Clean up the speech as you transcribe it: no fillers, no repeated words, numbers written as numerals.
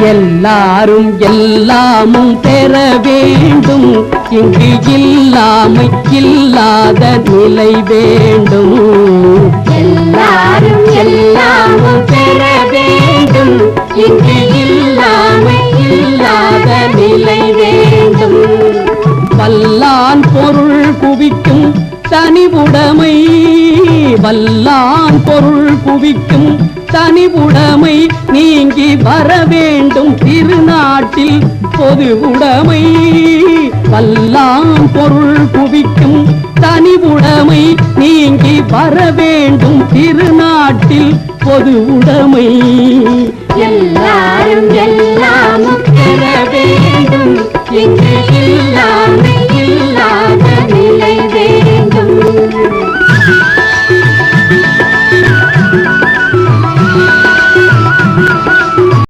எல்லாரும் எல்லாமும் பெற வேண்டும். இங்கு இல்லாமை இல்லாத நிலை வேண்டும். எல்லாரும் எல்லாமும் பெற வேண்டும். இங்கு இல்லாமை இல்லாத நிலை வேண்டும். வல்லான் பொருள் குவிக்கும் தனிவுடைமை, வல்லான் பொருள் குவிக்கும் தனிவுடைமை நீங்கி வர வேண்டும் திருநாட்டில் பொதுவுடைமை. வல்லான் பொருள் குவிக்கும் தனிவுடைமை நீங்கி வர வேண்டும் திருநாட்டில் பொதுவுடைமை. எல்லா